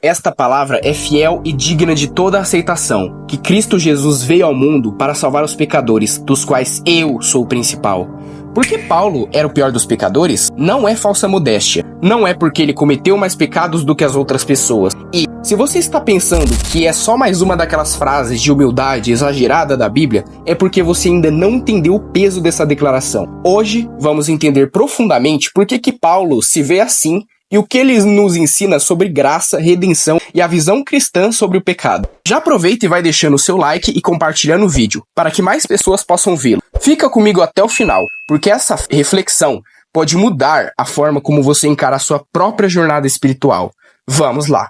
Esta palavra é fiel e digna de toda aceitação, que Cristo Jesus veio ao mundo para salvar os pecadores, dos quais eu sou o principal. Porque Paulo era o pior dos pecadores? Não é falsa modéstia. Não é porque ele cometeu mais pecados do que as outras pessoas. E, se você está pensando que é só mais uma daquelas frases de humildade exagerada da Bíblia, é porque você ainda não entendeu o peso dessa declaração. Hoje, vamos entender profundamente por que Paulo se vê assim e o que ele nos ensina sobre graça, redenção e a visão cristã sobre o pecado. Já aproveita e vai deixando o seu like e compartilhando o vídeo, para que mais pessoas possam vê-lo. Fica comigo até o final, porque essa reflexão pode mudar a forma como você encara a sua própria jornada espiritual. Vamos lá!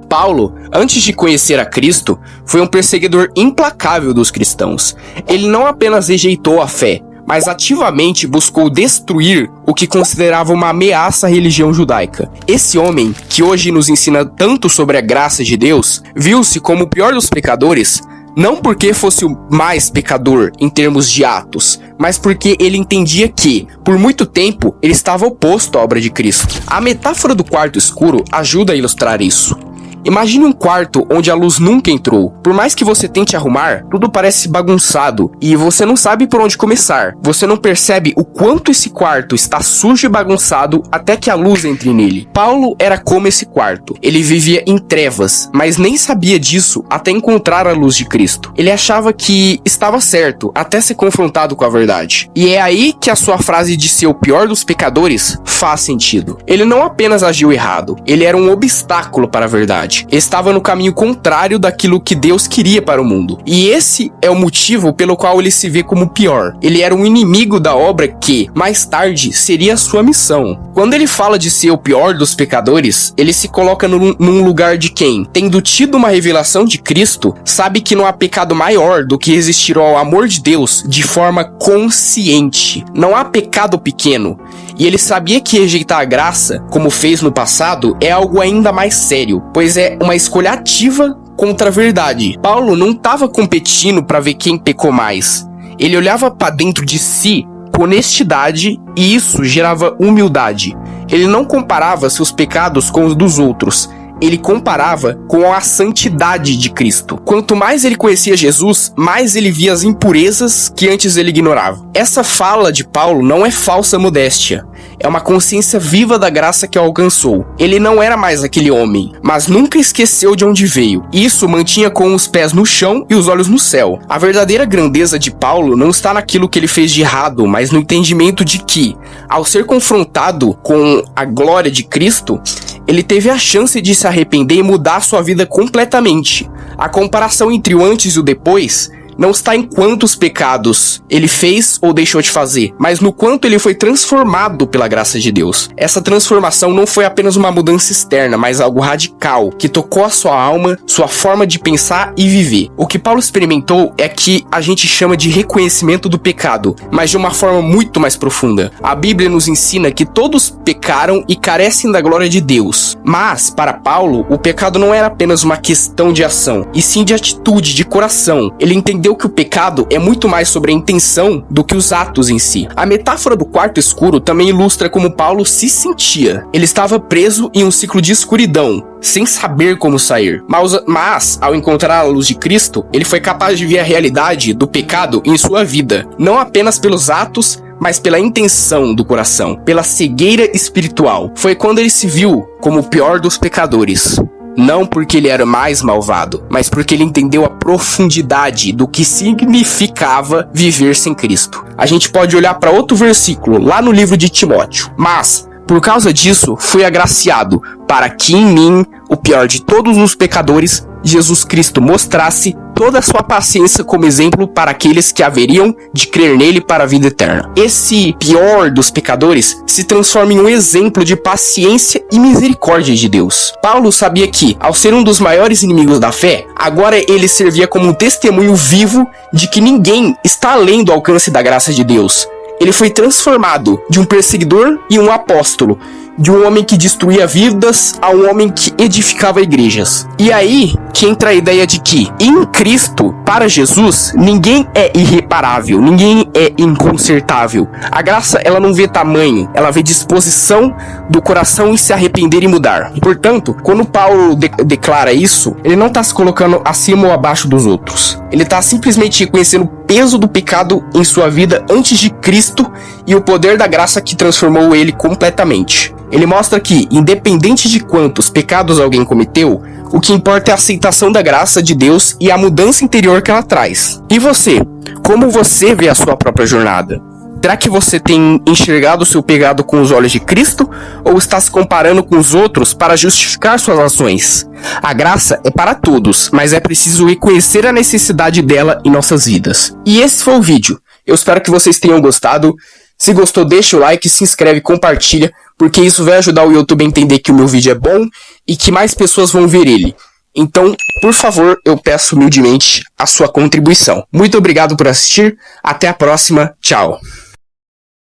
Paulo, antes de conhecer a Cristo, foi um perseguidor implacável dos cristãos. Ele não apenas rejeitou a fé, mas ativamente buscou destruir o que considerava uma ameaça à religião judaica. Esse homem, que hoje nos ensina tanto sobre a graça de Deus, viu-se como o pior dos pecadores, não porque fosse o mais pecador em termos de atos, mas porque ele entendia que, por muito tempo, ele estava oposto à obra de Cristo. A metáfora do quarto escuro ajuda a ilustrar isso. Imagine um quarto onde a luz nunca entrou. Por mais que você tente arrumar, tudo parece bagunçado e você não sabe por onde começar. Você não percebe o quanto esse quarto está sujo e bagunçado até que a luz entre nele. Paulo era como esse quarto. Ele vivia em trevas, mas nem sabia disso até encontrar a luz de Cristo. Ele achava que estava certo até ser confrontado com a verdade. E é aí que a sua frase de ser o pior dos pecadores faz sentido. Ele não apenas agiu errado, ele era um obstáculo para a verdade. Estava no caminho contrário daquilo que Deus queria para o mundo. E esse é o motivo pelo qual ele se vê como pior. Ele era um inimigo da obra que, mais tarde, seria a sua missão. Quando ele fala de ser o pior dos pecadores, ele se coloca num lugar de quem, tendo tido uma revelação de Cristo, sabe que não há pecado maior do que resistir ao amor de Deus de forma consciente. Não há pecado pequeno. E ele sabia que rejeitar a graça, como fez no passado, é algo ainda mais sério, pois é uma escolha ativa contra a verdade. Paulo não estava competindo para ver quem pecou mais. Ele olhava para dentro de si com honestidade e isso gerava humildade. Ele não comparava seus pecados com os dos outros. Ele comparava com a santidade de Cristo. Quanto mais ele conhecia Jesus, mais ele via as impurezas que antes ele ignorava. Essa fala de Paulo não é falsa modéstia. É uma consciência viva da graça que o alcançou. Ele não era mais aquele homem, mas nunca esqueceu de onde veio. Isso mantinha com os pés no chão e os olhos no céu. A verdadeira grandeza de Paulo não está naquilo que ele fez de errado, mas no entendimento de que, ao ser confrontado com a glória de Cristo, ele teve a chance de se arrepender e mudar sua vida completamente. A comparação entre o antes e o depois não está em quantos pecados ele fez ou deixou de fazer, mas no quanto ele foi transformado pela graça de Deus. Essa transformação não foi apenas uma mudança externa, mas algo radical, que tocou a sua alma, sua forma de pensar e viver. O que Paulo experimentou é que a gente chama de reconhecimento do pecado, mas de uma forma muito mais profunda. A Bíblia nos ensina que todos pecaram e carecem da glória de Deus. Mas, para Paulo, o pecado não era apenas uma questão de ação, e sim de atitude, de coração. Ele entendeu que o pecado é muito mais sobre a intenção do que os atos em si. A metáfora do quarto escuro também ilustra como Paulo se sentia. Ele estava preso em um ciclo de escuridão, sem saber como sair. Mas, ao encontrar a luz de Cristo, ele foi capaz de ver a realidade do pecado em sua vida, não apenas pelos atos, mas pela intenção do coração, pela cegueira espiritual. Foi quando ele se viu como o pior dos pecadores. Não porque ele era mais malvado, mas porque ele entendeu a profundidade do que significava viver sem Cristo. A gente pode olhar para outro versículo, lá no livro de Timóteo. Mas, por causa disso, fui agraciado, para que em mim, o pior de todos os pecadores, Jesus Cristo mostrasse toda a sua paciência como exemplo para aqueles que haveriam de crer nele para a vida eterna. Esse pior dos pecadores se transforma em um exemplo de paciência e misericórdia de Deus. Paulo sabia que, ao ser um dos maiores inimigos da fé, agora ele servia como um testemunho vivo de que ninguém está além do alcance da graça de Deus. Ele foi transformado de um perseguidor em um apóstolo, de um homem que destruía vidas a um homem que edificava igrejas. E aí que entra a ideia de que em Cristo, para Jesus, ninguém é irreparável, ninguém é inconsertável. A graça, ela não vê tamanho, ela vê disposição do coração em se arrepender e mudar. Portanto, quando Paulo declara isso, ele não está se colocando acima ou abaixo dos outros. Ele está simplesmente reconhecendo o peso do pecado em sua vida antes de Cristo e o poder da graça que transformou ele completamente. Ele mostra que, independente de quantos pecados alguém cometeu, o que importa é a aceitação da graça de Deus e a mudança interior que ela traz. E você? Como você vê a sua própria jornada? Será que você tem enxergado o seu pecado com os olhos de Cristo ou está se comparando com os outros para justificar suas ações? A graça é para todos, mas é preciso reconhecer a necessidade dela em nossas vidas. E esse foi o vídeo. Eu espero que vocês tenham gostado. Se gostou, deixa o like, se inscreve, compartilha, porque isso vai ajudar o YouTube a entender que o meu vídeo é bom e que mais pessoas vão ver ele. Então, por favor, eu peço humildemente a sua contribuição. Muito obrigado por assistir, até a próxima, tchau!